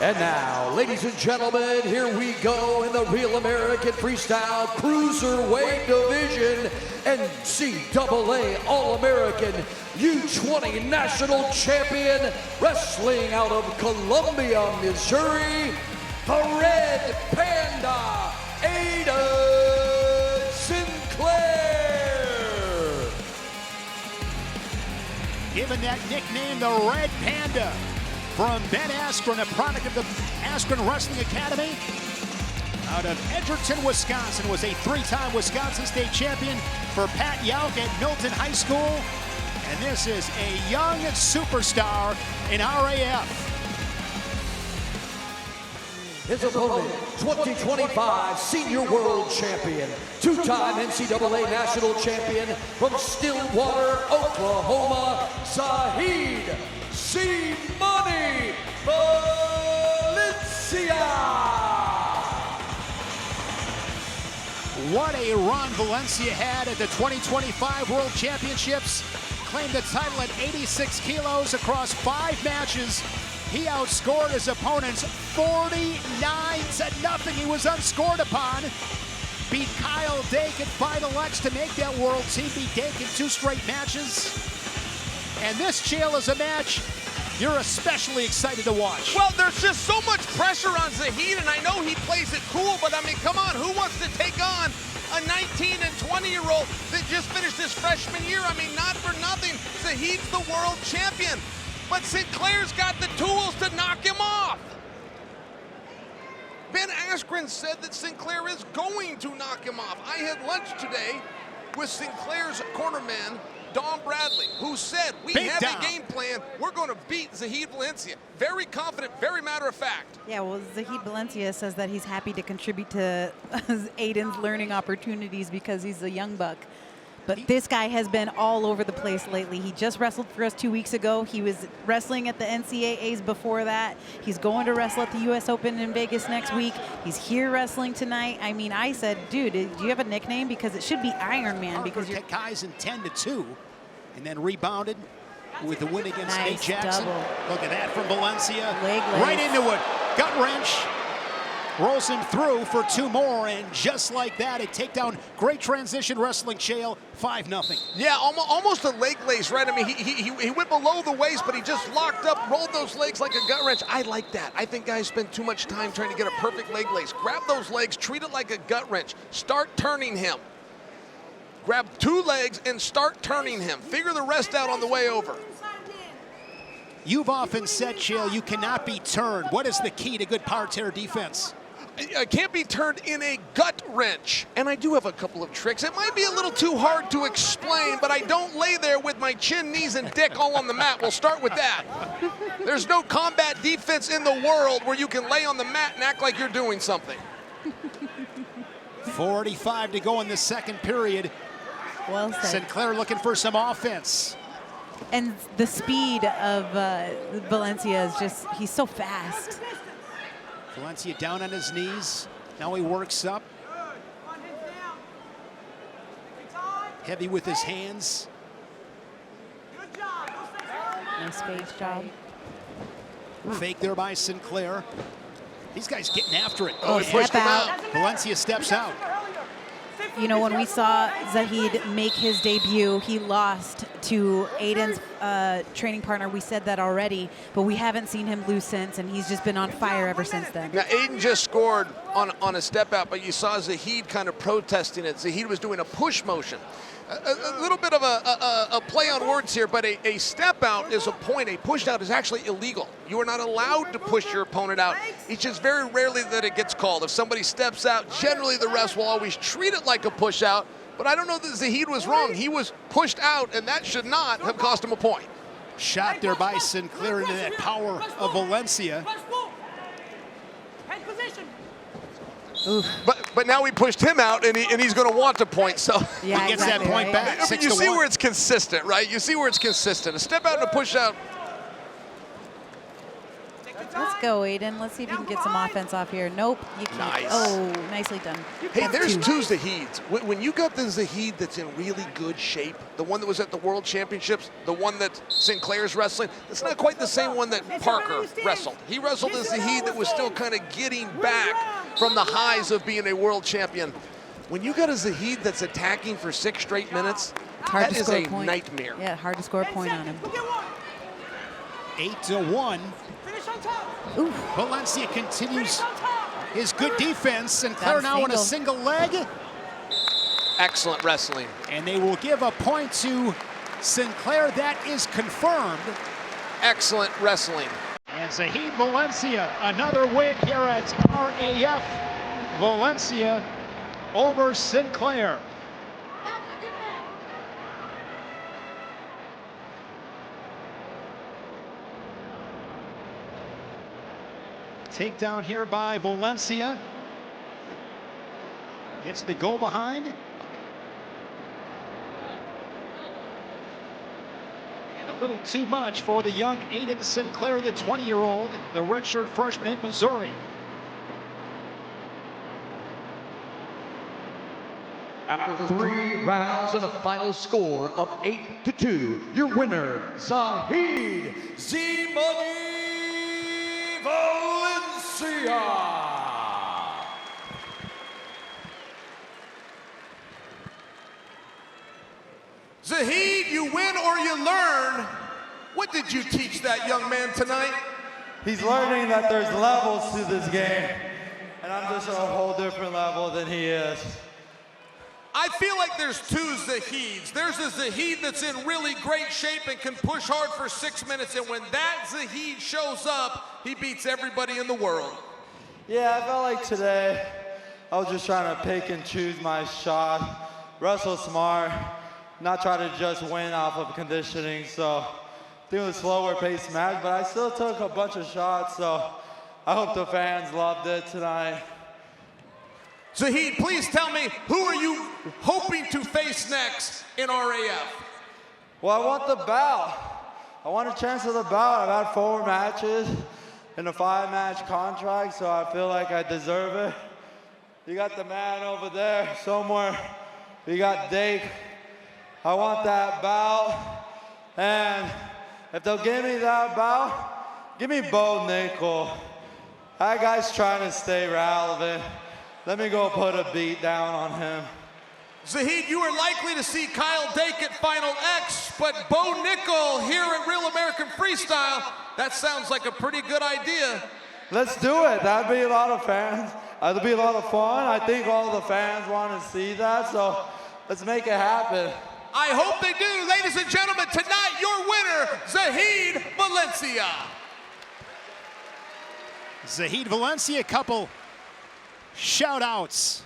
And now, ladies and gentlemen, here we go in the Real American Freestyle Cruiserweight Division, NCAA All-American U20 National Champion, wrestling out of Columbia, Missouri, the Red Panda, Aeoden Sinclair. Given that nickname, the Red Panda, from Ben Askren, a product of the Askren Wrestling Academy, out of Edgerton, Wisconsin, was a three-time Wisconsin State Champion for Pat Yauk at Milton High School. And this is a young superstar in RAF. His opponent, 2025 Senior World Champion, two-time NCAA National Champion from Stillwater, Oklahoma, Zahid Valencia. What a run Valencia had at the 2025 World Championships. Claimed the title at 86 kilos across 5 matches. He outscored his opponents 49-0. He was unscored upon. Beat Kyle Dake at Final X to make that world team. Beat Dake in 2 straight matches. And this, Chael, is a match you're especially excited to watch. Well, there's just so much pressure on Zahid, and I know he plays it cool, but I mean, come on, who wants to take on a 19 and 20-year-old that just finished his freshman year? I mean, not for nothing, Zahid's the world champion, but Sinclair's got the tools to knock him off. Ben Askren said that Sinclair is going to knock him off. I had lunch today with Sinclair's cornerman, Don Bradley, who said, we have a game plan. We're going to beat Zahid Valencia. Very confident, very matter of fact. Yeah, well, Zahid Valencia says that he's happy to contribute to Aeden's learning opportunities because he's a young buck. But this guy has been all over the place lately. He just wrestled for us 2 weeks ago. He was wrestling at the NCAAs before that. He's going to wrestle at the US Open in Vegas next week. He's here wrestling tonight. I mean, I said, dude, do you have a nickname? Because it should be Iron Man. Because you're Kaizen 10-2, and then rebounded with the win against Nate Jackson. Double. Look at that from Valencia. Leg right into it. Gut wrench. Rolls him through for 2 more, and just like that, a takedown. Great transition wrestling, Chael. 5-0. Yeah, almost a leg lace, right? I mean, he went below the waist, but he just locked up, rolled those legs like a gut wrench. I like that. I think guys spend too much time trying to get a perfect leg lace. Grab those legs, treat it like a gut wrench. Start turning him. Grab 2 legs and start turning him. Figure the rest out on the way over. You've often said, Chael, you cannot be turned. What is the key to good parterre defense? I can't be turned in a gut wrench. And I do have a couple of tricks. It might be a little too hard to explain, but I don't lay there with my chin, knees, and dick all on the mat. We'll start with that. There's no combat defense in the world where you can lay on the mat and act like you're doing something. 45 to go in the second period. well said. Sinclair looking for some offense. And the speed of Valencia is just, he's so fast. Valencia down on his knees. Now he works up. Heavy with his hands. Nice face job. Fake there by Sinclair. These guys getting after it. Oh, step out. Valencia steps out. You know, when we saw Zahid make his debut, he lost to Aeden's training partner. We said that already, but we haven't seen him lose since, and he's just been on fire ever since then. Now, Aeden just scored on a step out, but you saw Zahid kind of protesting it. Zahid was doing a push motion. A little bit of a play on words here, but a step out is a point. A push out is actually illegal. You are not allowed to push your opponent out. It's just very rarely that it gets called. If somebody steps out, generally the refs will always treat it like a push out, but I don't know that Zahid was wrong. He was pushed out, and that should not have cost him a point. Shot there by Sinclair into that power of Valencia. But now we pushed him out, and he's going to want a point. So yeah, he gets that point back. I mean, you see where it's consistent, right? You see where it's consistent. A step out and a push out. Let's go, Aiden. Let's see if you can get some offense off here. Nope, you can't. Nice. Oh, nicely done. Hey, That's there's 2. two Zahids. When you got the Zahid that's in really good shape, the one that was at the World Championships, the one that Sinclair's wrestling, it's not quite the same one that Parker wrestled. He wrestled a Zahid that was still kind of getting back from the highs of being a world champion. When you got a Zahid that's attacking for 6 straight minutes, that is a nightmare. Yeah, hard to score a point on him. 8-1. Ooh. Valencia continues his good defense. Sinclair now on a single leg. Excellent wrestling. And they will give a point to Sinclair. That is confirmed. Excellent wrestling. And Zahid Valencia, another win here at RAF. Valencia over Sinclair. Takedown here by Valencia. Gets the go behind. And a little too much for the young Aeoden Sinclair, the 20-year-old, the redshirt freshman in Missouri. After 3 rounds and a final score of 8-2, your winner, Zahid Valencia. Zahid, you win or you learn. What did you teach that young man tonight? He's learning that there's levels to this game, and I'm just on a whole different level than he is. I feel like there's 2 Zahids. There's a Zahid that's in really great shape and can push hard for 6 minutes, and when that Zahid shows up, he beats everybody in the world. Yeah, I felt like today I was just trying to pick and choose my shot, wrestle smart, not try to just win off of conditioning. So I think it was a slower paced match, but I still took a bunch of shots, so I hope the fans loved it tonight. Zahid, please tell me, who are you hoping to face next in RAF? Well, I want the bout. I want a chance of the bout. I've had 4 matches in a 5-match contract, so I feel like I deserve it. You got the man over there somewhere. You got Dake. I want that bout. And if they'll give me that bout, give me Bo Nickel. That guy's trying to stay relevant. Let me go put a beat down on him. Zahid, you are likely to see Kyle Dake at Final X, but Bo Nickel here at Real American Freestyle, that sounds like a pretty good idea. Let's do it. That'd be a lot of fans. That'd be a lot of fun. I think all the fans want to see that, so let's make it happen. I hope they do. Ladies and gentlemen, tonight your winner, Zahid Valencia. Zahid Valencia, a couple shout outs